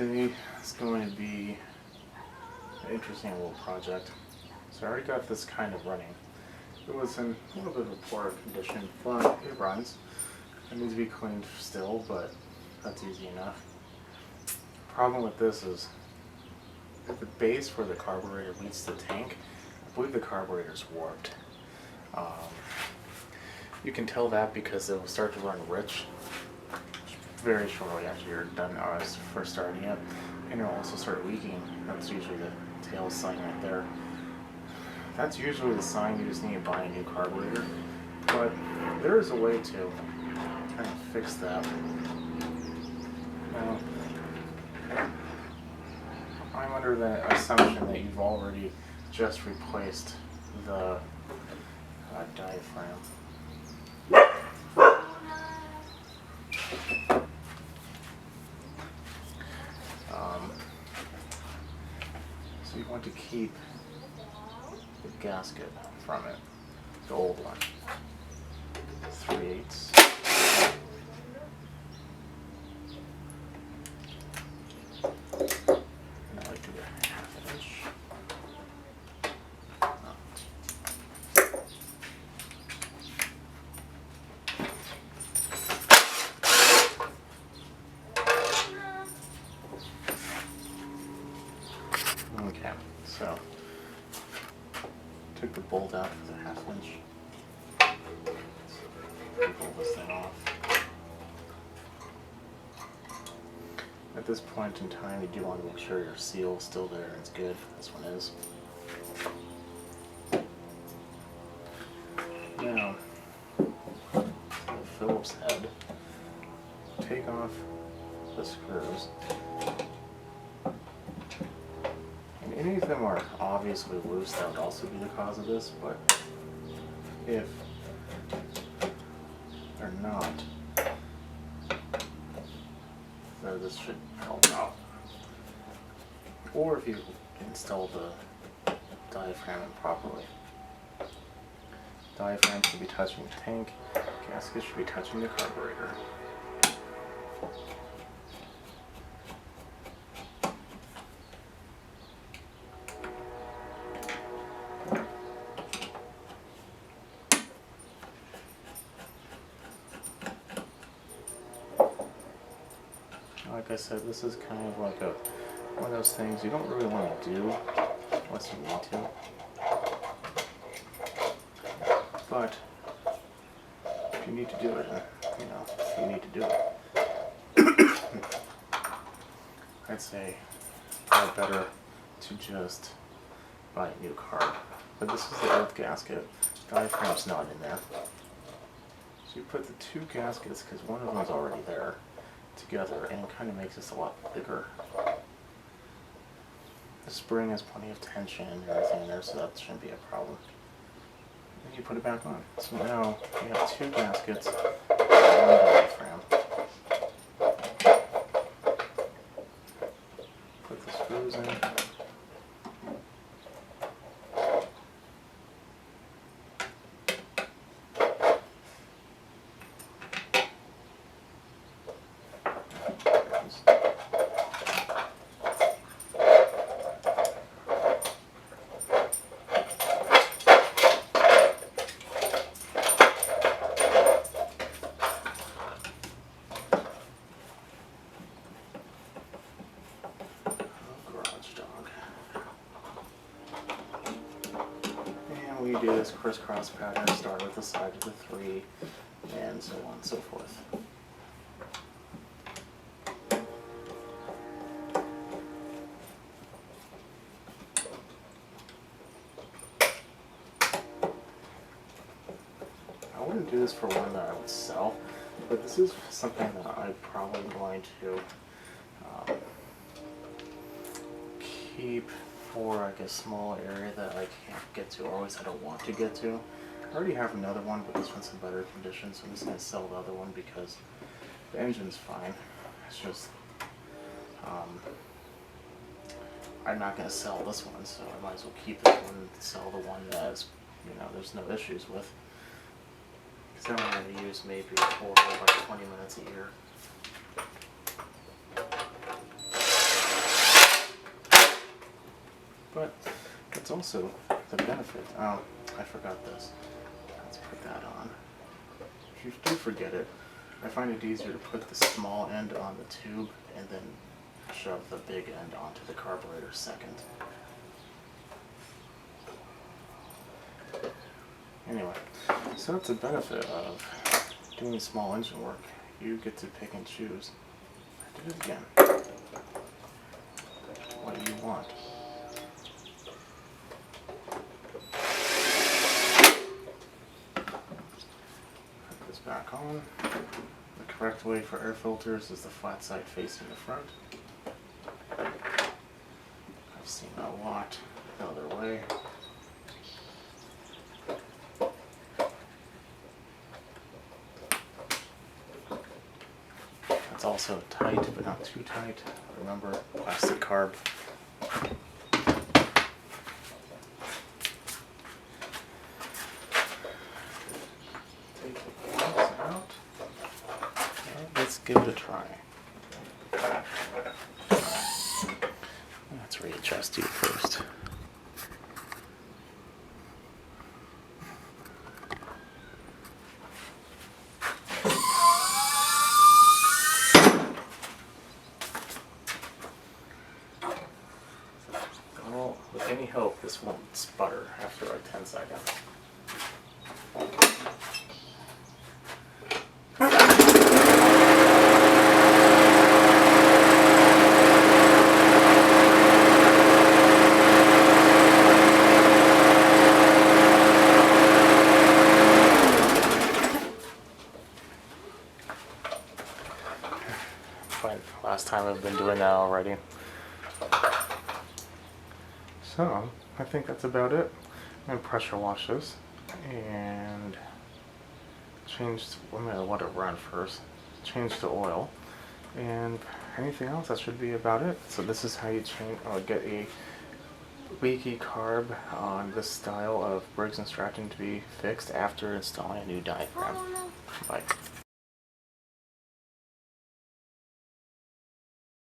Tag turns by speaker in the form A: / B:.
A: Today is going to be an interesting little project. So I already got this kind of running. It was in a little bit of a poor condition, but it runs. It needs to be cleaned still, but that's easy enough. Problem with this is at the base where the carburetor meets the tank, I believe the carburetor is warped. You can tell that because it will start to run rich very shortly after you're done first starting it, and it'll also start leaking. That's usually the tail sign right there. That's usually the sign you just need to buy a new carburetor, but there is a way to kind of fix that. Now, I'm under the assumption that you've already just replaced the diaphragm. So you want to keep the gasket from it, the old one, 3/8. And I like to do a 1/2 inch. Okay, so took the bolt out for the 1/2 inch. Pull this thing off. At this point in time, you do want to make sure your seal is still there and it's good. This one is. Now, the Phillips head. Take off the screws. And any of them are obviously loose, that would also be the cause of this, but if they're not, then this should help out. Or if you install the diaphragm properly. Diaphragm should be touching the tank, gasket should be touching the carburetor. Like I said, this is kind of like one of those things you don't really want to do unless you need to. But if you need to do it, you need to do it. I'd say probably better to just buy a new carb. But this is the earth gasket. Diaphragm's not in there. So you put the two gaskets, because one of them's already there, together, and it kind of makes this a lot bigger. The spring has plenty of tension and everything in there, so that shouldn't be a problem. Then you put it back on. So now you have two gaskets and one diaphragm. Put the screws in. We do this crisscross pattern, start with the side of the 3, and so on and so forth. I wouldn't do this for one that I would sell, but this is something that I'm probably going to keep for like a small area that I can't get to, or always I don't want to get to. I already have another one, but this one's in better condition, so I'm just going to sell the other one because the engine's fine. It's just, I'm not going to sell this one, so I might as well keep this one and sell the one that is, there's no issues with. Because I'm going to use maybe for like 20 minutes a year. But it's also the benefit. Oh, I forgot this. Let's put that on. If you do forget it, I find it easier to put the small end on the tube and then shove the big end onto the carburetor second. Anyway, so that's a benefit of doing small engine work. You get to pick and choose. Do it again. What do you want? Put this back on. The correct way for air filters is the flat side facing the front. I've seen that a lot the other way. It's also tight, but not too tight. Remember, plastic carb. Take the box out. And let's give it a try. Let's readjust you first. Well, with any help, this won't sputter after I 10 seconds. Fine. Last time I've been doing that already. So, I think that's about it. I'm going to pressure wash this and change, I'm going to let it run first, change the oil, and anything else, that should be about it. So this is how you get a leaky carb on this style of Briggs and Stratton to be fixed after installing a new diaphragm. Bye.